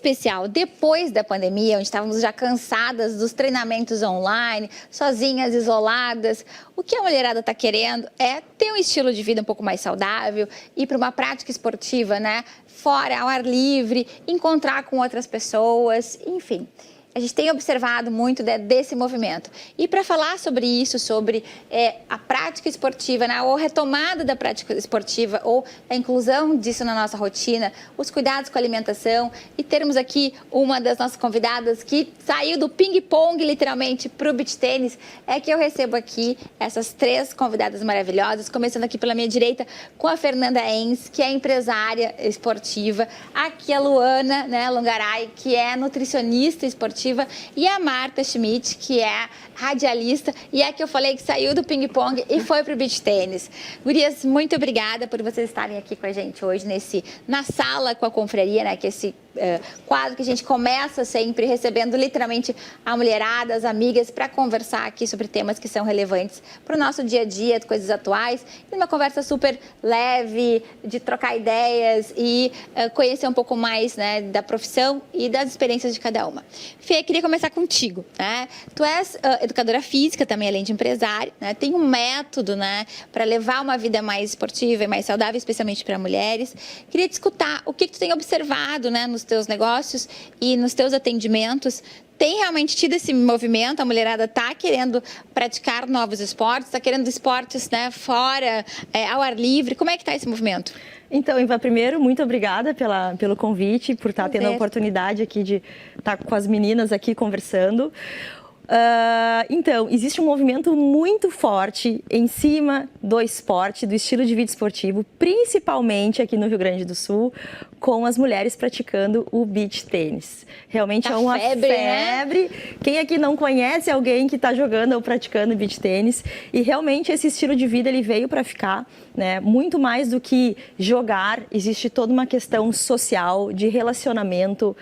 especial depois da pandemia, onde estávamos já cansadas dos treinamentos online, sozinhas, isoladas. O que a mulherada está querendo é ter um estilo de vida um pouco mais saudável, ir para uma prática esportiva, né? Fora, ao ar livre, encontrar com outras pessoas, enfim. A gente tem observado muito desse movimento. E para falar sobre isso, sobre a prática esportiva, né, ou retomada da prática esportiva, ou a inclusão disso na nossa rotina, os cuidados com a alimentação, e termos aqui uma das nossas convidadas que saiu do ping-pong, literalmente, para o beach tênis, é que eu recebo aqui essas 3 convidadas maravilhosas, começando aqui pela minha direita com a Fernanda Enz, que é empresária esportiva, aqui a Luana, né, Longaray, que é nutricionista esportiva, e a Marta Schmidt, que é radialista, e é que eu falei que saiu do ping-pong e foi para o beach tênis. Gurias, muito obrigada por vocês estarem aqui com a gente hoje na sala com a confraria, né, que é esse quadro que a gente começa sempre recebendo literalmente a mulherada, as amigas, para conversar aqui sobre temas que são relevantes para o nosso dia a dia, coisas atuais, e uma conversa super leve, de trocar ideias e conhecer um pouco mais, né, da profissão e das experiências de cada uma. Fê, queria começar contigo, né? Tu és educadora física também, além de empresária, né? Tem um método, né, para levar uma vida mais esportiva e mais saudável, especialmente para mulheres. Queria te escutar o que tu tem observado, né, nos teus negócios e nos teus atendimentos. Tem realmente tido esse movimento? A mulherada está querendo praticar novos esportes, está querendo esportes, né, fora, ao ar livre. Como é que está esse movimento? Então, Iva, primeiro, muito obrigada pelo convite, por estar tendo a oportunidade aqui de estar com as meninas aqui conversando. Então, existe um movimento muito forte em cima do esporte, do estilo de vida esportivo, principalmente aqui no Rio Grande do Sul, com as mulheres praticando o beach tênis. Realmente é uma febre, né? Quem aqui não conhece alguém que está jogando ou praticando beach tênis? E realmente esse estilo de vida ele veio para ficar, né? Muito mais do que jogar, existe toda uma questão social, de relacionamento,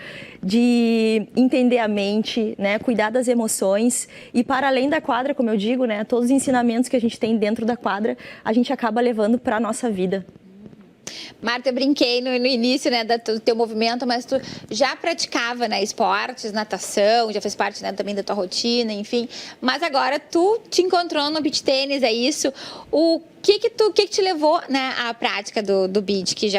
de entender a mente, né? Cuidar das emoções. E para além da quadra, como eu digo, né? Todos os ensinamentos que a gente tem dentro da quadra, a gente acaba levando para a nossa vida. Marta, eu brinquei no início, né, do teu movimento, mas tu já praticava, né, esportes, natação, já fez parte, né, também da tua rotina, enfim. Mas agora tu te encontrou no beach tênis, é isso? O que te levou, né, à prática do beach? Que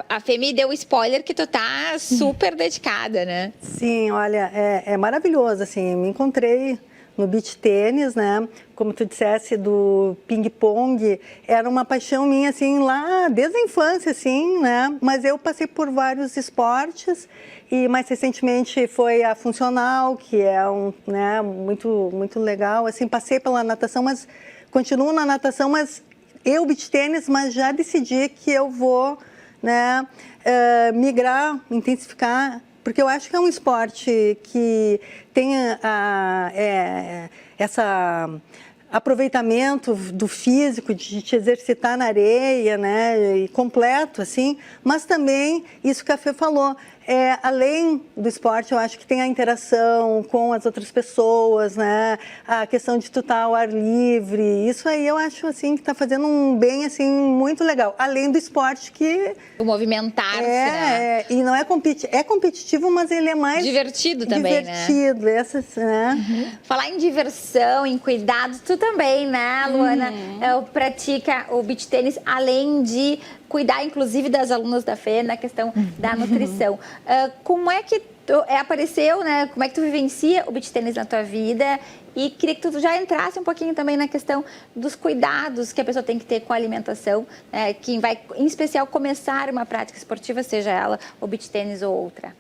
a Femi deu o spoiler que tu tá super dedicada, né? Sim, olha, é maravilhoso, assim, me encontrei no beach tênis, né? Como tu dissesse, do ping-pong, era uma paixão minha, assim, lá desde a infância, assim, né? Mas eu passei por vários esportes e mais recentemente foi a funcional, que é né, muito legal, assim, passei pela natação, mas continuo na natação, mas beach tênis, mas já decidi que eu vou, né, migrar, intensificar, porque eu acho que é um esporte que tem esse aproveitamento do físico, de te exercitar na areia, né, e completo, assim, mas também, isso que a Fê falou, além do esporte, eu acho que tem a interação com as outras pessoas, né, a questão de tu estar ao ar livre, isso aí eu acho, assim, que está fazendo um bem, assim, muito legal, além do esporte que... O movimentar-se, né? E não é competitivo, mas ele é mais... Divertido também, divertido, né? Né? Falar em diversão, em cuidado, tu também, né, Luana? Pratica o beach tênis, além de cuidar, inclusive, das alunas da Fê na questão da nutrição. Como é que apareceu, né? Como é que tu vivencia o beach tênis na tua vida? E queria que tu já entrasse um pouquinho também na questão dos cuidados que a pessoa tem que ter com a alimentação, né? Quem vai, em especial, começar uma prática esportiva, seja ela o beach tênis ou outra.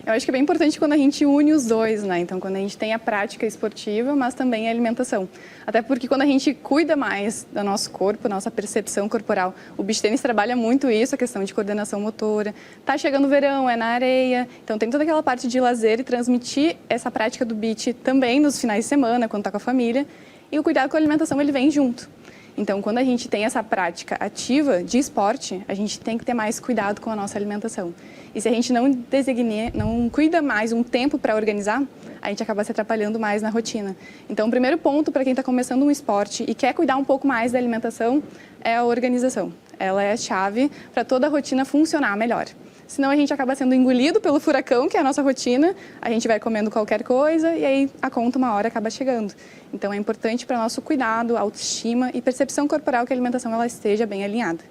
Eu acho que é bem importante quando a gente une os dois, né? Então, quando a gente tem a prática esportiva, mas também a alimentação. Até porque quando a gente cuida mais do nosso corpo, nossa percepção corporal, o beach tênis trabalha muito isso, a questão de coordenação motora. Tá chegando o verão, é na areia, então tem toda aquela parte de lazer e transmitir essa prática do beach também nos finais de semana, quando está com a família, e o cuidado com a alimentação ele vem junto. Então, quando a gente tem essa prática ativa de esporte, a gente tem que ter mais cuidado com a nossa alimentação. E se a gente não cuida mais um tempo para organizar, a gente acaba se atrapalhando mais na rotina. Então, o primeiro ponto para quem está começando um esporte e quer cuidar um pouco mais da alimentação é a organização. Ela é a chave para toda a rotina funcionar melhor. senão a gente acaba sendo engolido pelo furacão, que é a nossa rotina, a gente vai comendo qualquer coisa e aí a conta uma hora acaba chegando. Então é importante para nosso cuidado, autoestima e percepção corporal que a alimentação ela esteja bem alinhada.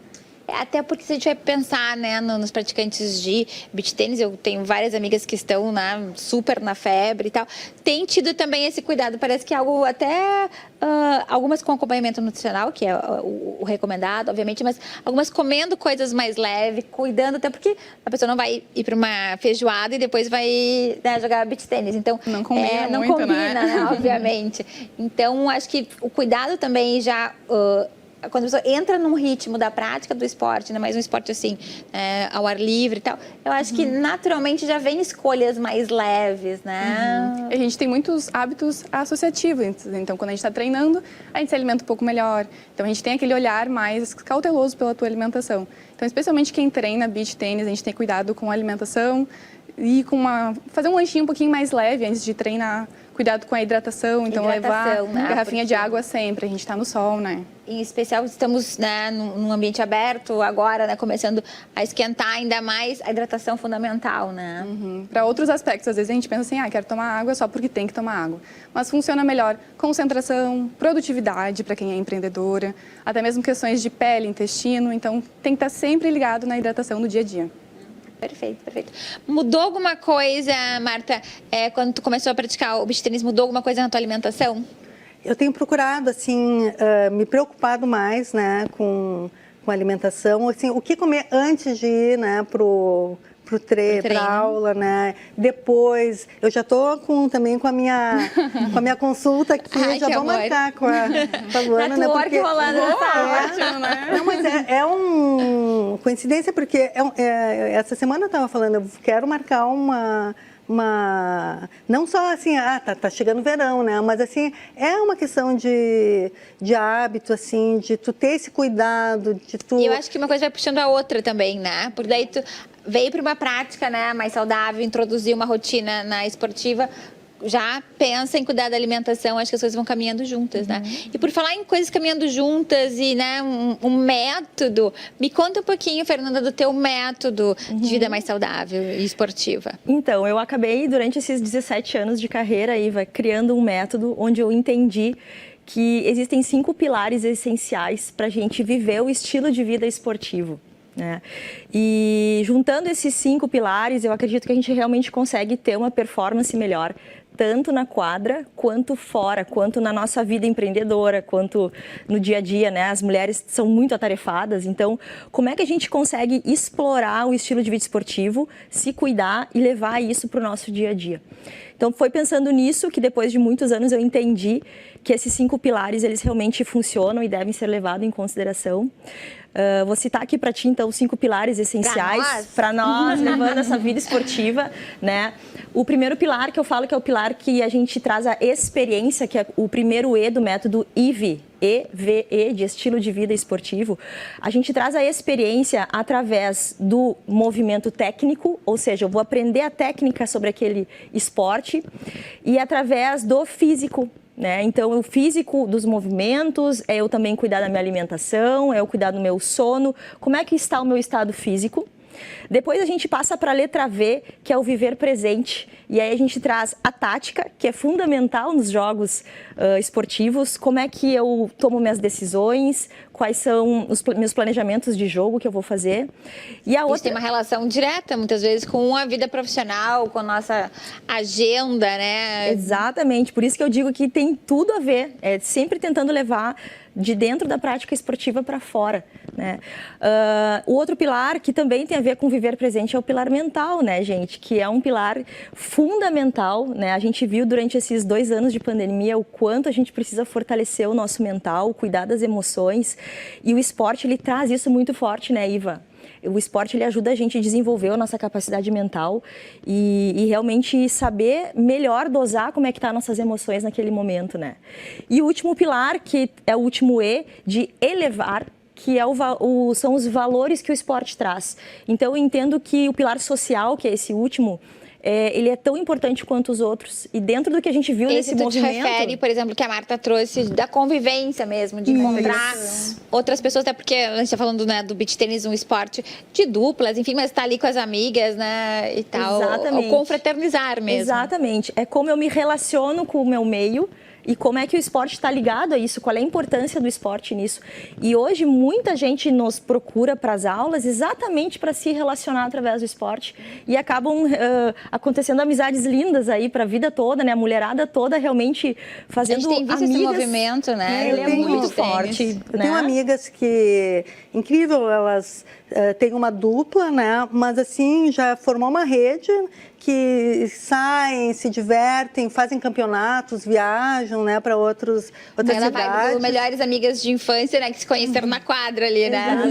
Até porque se a gente vai pensar, né, nos praticantes de beach tênis, eu tenho várias amigas que estão, né, super na febre e tal, tem tido também esse cuidado, parece que é algo até, algumas com acompanhamento nutricional, que é o recomendado, obviamente, mas algumas comendo coisas mais leves, cuidando, até porque a pessoa não vai ir para uma feijoada e depois vai, né, jogar beach tênis, então não combina, não muito, combina, né, obviamente. Então, acho que o cuidado também já... quando a pessoa entra num ritmo da prática do esporte, ainda mais um esporte assim, ao ar livre e tal, eu acho que naturalmente já vem escolhas mais leves, né? A gente tem muitos hábitos associativos, então quando a gente está treinando, a gente se alimenta um pouco melhor, então a gente tem aquele olhar mais cauteloso pela tua alimentação. Então, especialmente quem treina beach tênis, a gente tem cuidado com a alimentação e fazer um lanchinho um pouquinho mais leve antes de treinar. Cuidado com a hidratação, então levar garrafinha de água sempre, a gente está no sol, né? Em especial, estamos, né, num ambiente aberto agora, né, começando a esquentar ainda mais, a hidratação é fundamental, né? Para outros aspectos, às vezes a gente pensa assim, quero tomar água só porque tem que tomar água. Mas funciona melhor concentração, produtividade para quem é empreendedora, até mesmo questões de pele, intestino, então tem que estar sempre ligado na hidratação no dia a dia. Perfeito, perfeito. Mudou alguma coisa, Marta, quando tu começou a praticar o beach tênis, mudou alguma coisa na tua alimentação? Eu tenho procurado, assim, me preocupado mais, né, com a alimentação, assim, o que comer antes de ir, né, pro treino, pra aula, né? Depois, eu já tô também com a minha consulta aqui, ai, já vou marcar com a Luana, né? Porque rolando ótimo, né? Não, mas é coincidência, porque essa semana eu estava falando, eu quero marcar não só assim, tá chegando o verão, né? Mas assim, é uma questão de hábito, assim, de tu ter esse cuidado, de tu... E eu acho que uma coisa vai puxando a outra também, né? Porque daí tu veio para uma prática, né, mais saudável, introduzir uma rotina na esportiva, já pensa em cuidar da alimentação, acho que as coisas vão caminhando juntas, né? E por falar em coisas caminhando juntas e, né, um método, me conta um pouquinho, Fernanda, do teu método de vida mais saudável e esportiva. Então, eu acabei, durante esses 17 anos de carreira, Iva, criando um método onde eu entendi que existem 5 pilares essenciais para a gente viver o estilo de vida esportivo. Né? E juntando esses 5 pilares, eu acredito que a gente realmente consegue ter uma performance melhor, tanto na quadra, quanto fora, quanto na nossa vida empreendedora, quanto no dia a dia, né? As mulheres são muito atarefadas, então como é que a gente consegue explorar o estilo de vida esportivo, se cuidar e levar isso para o nosso dia a dia? Então foi pensando nisso que depois de muitos anos eu entendi que esses 5 pilares, eles realmente funcionam e devem ser levados em consideração. Vou citar aqui para ti, então, 5 pilares essenciais para nós, levando essa vida esportiva, né? O primeiro pilar que eu falo que é o pilar que a gente traz a experiência, que é o primeiro E do método EVE, EVE, de estilo de vida esportivo. A gente traz a experiência através do movimento técnico, ou seja, eu vou aprender a técnica sobre aquele esporte, e através do físico. Né? Então, o físico dos movimentos, é eu também cuidar da minha alimentação, é eu cuidar do meu sono, como é que está o meu estado físico. Depois a gente passa para a letra V, que é o viver presente, e aí a gente traz a tática, que é fundamental nos jogos esportivos, como é que eu tomo minhas decisões, quais são os meus planejamentos de jogo que eu vou fazer. E a outra... Isso tem uma relação direta, muitas vezes, com a vida profissional, com a nossa agenda, né? Exatamente, por isso que eu digo que tem tudo a ver, é sempre tentando levar de dentro da prática esportiva para fora, né? O outro pilar que também tem a ver com viver presente é o pilar mental, né, gente? Que é um pilar fundamental, né? A gente viu durante esses 2 anos de pandemia o quanto a gente precisa fortalecer o nosso mental, cuidar das emoções, e o esporte, ele traz isso muito forte, né, Iva? O esporte, ele ajuda a gente a desenvolver a nossa capacidade mental e realmente saber melhor dosar como é que tá nossas emoções naquele momento, né? E o último pilar, que é o último E, de elevar, que é são os valores que o esporte traz. Então, eu entendo que o pilar social, que é esse último, ele é tão importante quanto os outros. E dentro do que a gente viu nesse movimento... Esse tu te refere, por exemplo, que a Marta trouxe da convivência mesmo, de encontrar outras pessoas, até porque a gente está falando, né, do beach tênis, um esporte de duplas, enfim, mas tá ali com as amigas, né, e tal. Exatamente. O confraternizar mesmo. Exatamente. É como eu me relaciono com o meu meio e como é que o esporte está ligado a isso, qual é a importância do esporte nisso. E hoje muita gente nos procura para as aulas exatamente para se relacionar através do esporte e acabam acontecendo amizades lindas aí para a vida toda, né? A mulherada toda realmente fazendo amigos. A gente tem visto esse movimento, né? Ele é muito forte. Eu tenho amigas que, incrível, elas têm uma dupla, né? Mas assim, já formou uma rede que saem, se divertem, fazem campeonatos, viajam, né, para outras cidades. Melhores amigas de infância, né, que se conheceram na quadra ali, né?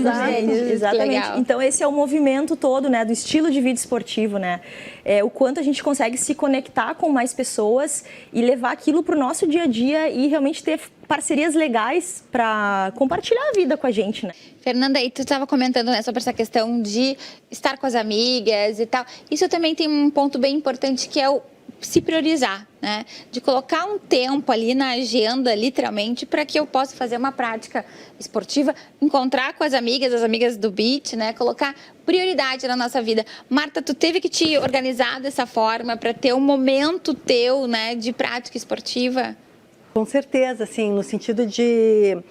Exatamente. Então esse é o movimento todo, né, do estilo de vida esportivo, né? O quanto a gente consegue se conectar com mais pessoas e levar aquilo para o nosso dia a dia e realmente ter parcerias legais para compartilhar a vida com a gente, né? Fernanda, aí tu estava comentando, né, sobre essa questão de estar com as amigas e tal. Isso também tem um ponto bem importante que é o se priorizar, né? De colocar um tempo ali na agenda, literalmente, para que eu possa fazer uma prática esportiva, encontrar com as amigas do beach, né? Colocar prioridade na nossa vida. Marta, tu teve que te organizar dessa forma para ter um momento teu, né, de prática esportiva? Com certeza, assim, no sentido de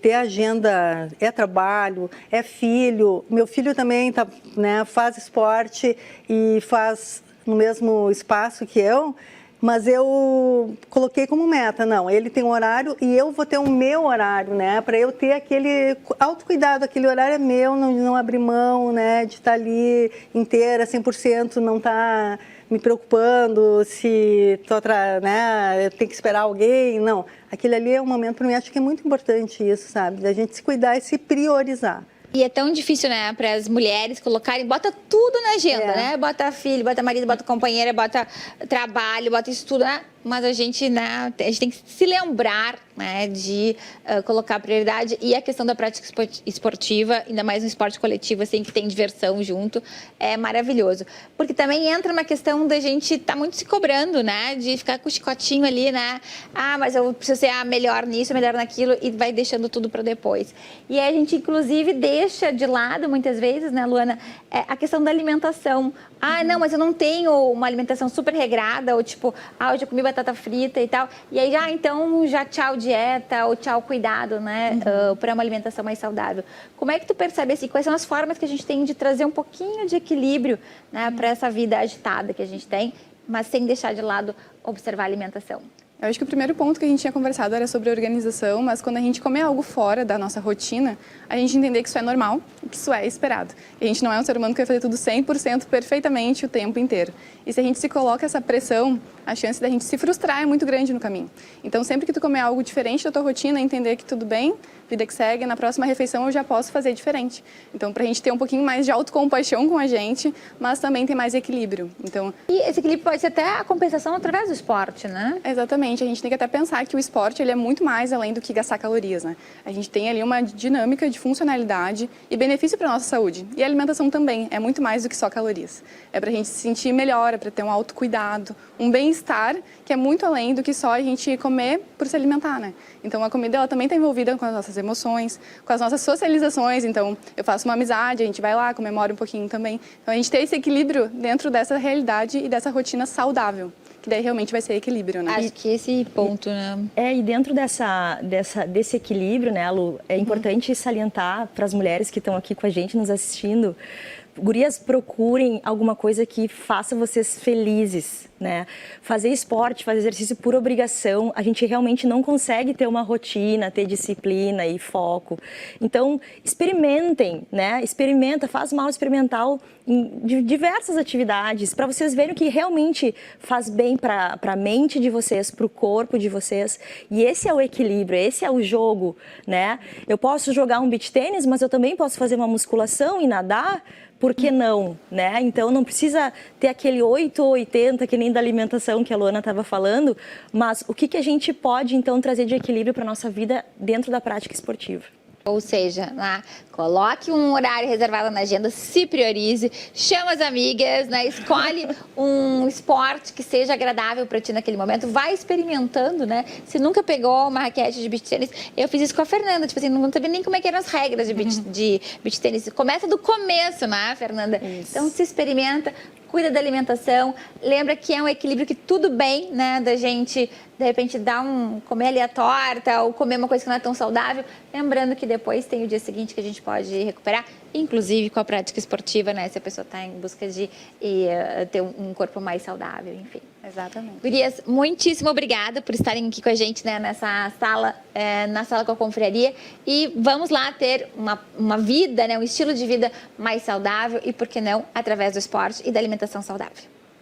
ter agenda, é trabalho, é filho. Meu filho também tá, né, faz esporte e faz no mesmo espaço que eu, mas eu coloquei como meta, não, ele tem um horário e eu vou ter o meu horário, né, para eu ter aquele autocuidado, aquele horário é meu, não abrir mão, né, de estar ali inteira, 100%, não estar me preocupando se né, tem que esperar alguém, não. Aquele ali é um momento, para mim, acho que é muito importante isso, sabe, da gente se cuidar e se priorizar. E é tão difícil, né, para as mulheres colocarem, bota tudo na agenda, né? Bota filho, bota marido, bota companheira, bota trabalho, bota isso tudo, né? Mas a gente, né, a gente tem que se lembrar, né, de colocar prioridade. E a questão da prática esportiva, ainda mais no esporte coletivo, assim, que tem diversão junto, é maravilhoso. Porque também entra uma questão da gente estar muito se cobrando, né, de ficar com o chicotinho ali, né? Ah, mas eu preciso ser melhor nisso, melhor naquilo, e vai deixando tudo para depois. E aí a gente, inclusive, deixa de lado, muitas vezes, né, Luana, a questão da alimentação. Ah, não, mas eu não tenho uma alimentação super regrada, ou tipo, hoje eu comi batata frita e tal. E aí, então, já tchau dieta, ou tchau cuidado, né, para uma alimentação mais saudável. Como é que tu percebe, assim, quais são as formas que a gente tem de trazer um pouquinho de equilíbrio, né, para essa vida agitada que a gente tem, mas sem deixar de lado observar a alimentação? Eu acho que o primeiro ponto que a gente tinha conversado era sobre organização, mas quando a gente comer algo fora da nossa rotina, a gente entender que isso é normal e que isso é esperado. E a gente não é um ser humano que vai fazer tudo 100% perfeitamente o tempo inteiro. E se a gente se coloca essa pressão, a chance da gente se frustrar é muito grande no caminho. Então, sempre que tu comer algo diferente da tua rotina, entender que tudo bem, vida que segue, na próxima refeição eu já posso fazer diferente. Então, pra gente ter um pouquinho mais de autocompaixão com a gente, mas também ter mais equilíbrio. Então, e esse equilíbrio pode ser até a compensação através do esporte, né? Exatamente. A gente tem que até pensar que o esporte ele é muito mais além do que gastar calorias, né? A gente tem ali uma dinâmica de funcionalidade e benefício para nossa saúde. E a alimentação também é muito mais do que só calorias. É pra gente se sentir melhor, é pra ter um autocuidado, um bem-estar que é muito além do que só a gente comer por se alimentar, né? Então, a comida ela também está envolvida com as nossas emoções, com as nossas socializações. Então, eu faço uma amizade, a gente vai lá, comemora um pouquinho também. Então, a gente tem esse equilíbrio dentro dessa realidade e dessa rotina saudável, que daí realmente vai ser equilíbrio, né? Acho que esse ponto, né? E dentro desse equilíbrio, né, Lu, é importante salientar para as mulheres que estão aqui com a gente, nos assistindo, gurias, procurem alguma coisa que faça vocês felizes, né? Fazer esporte, fazer exercício por obrigação, a gente realmente não consegue ter uma rotina, ter disciplina e foco. Então, experimentem, né? Faz uma aula experimental em diversas atividades, para vocês verem o que realmente faz bem para a mente de vocês, para o corpo de vocês. E esse é o equilíbrio, esse é o jogo, né? Eu posso jogar um beach tênis, mas eu também posso fazer uma musculação e nadar. Por que não, né? Então, não precisa ter aquele 8 ou 80, que nem da alimentação que a Luana estava falando, mas o que a gente pode, então, trazer de equilíbrio para a nossa vida dentro da prática esportiva? Ou seja, lá, coloque um horário reservado na agenda, se priorize, chama as amigas, né? Escolhe um esporte que seja agradável para ti naquele momento, vai experimentando, né? Se nunca pegou uma raquete de beach tênis, eu fiz isso com a Fernanda, tipo assim, não sabia nem como é que eram as regras de beach tênis. Começa do começo, né, Fernanda? Isso. Então se experimenta, cuida da alimentação, lembra que é um equilíbrio, que tudo bem, né, da gente, de repente, comer ali a torta ou comer uma coisa que não é tão saudável, lembrando que depois tem o dia seguinte que a gente pode recuperar, inclusive com a prática esportiva, né, se a pessoa está em busca de ter um corpo mais saudável, enfim. Exatamente. Gurias, muitíssimo obrigada por estarem aqui com a gente, né, nessa sala, na sala com a confraria, e vamos lá ter uma vida, né, um estilo de vida mais saudável e, por que não, através do esporte e da alimentação saudável.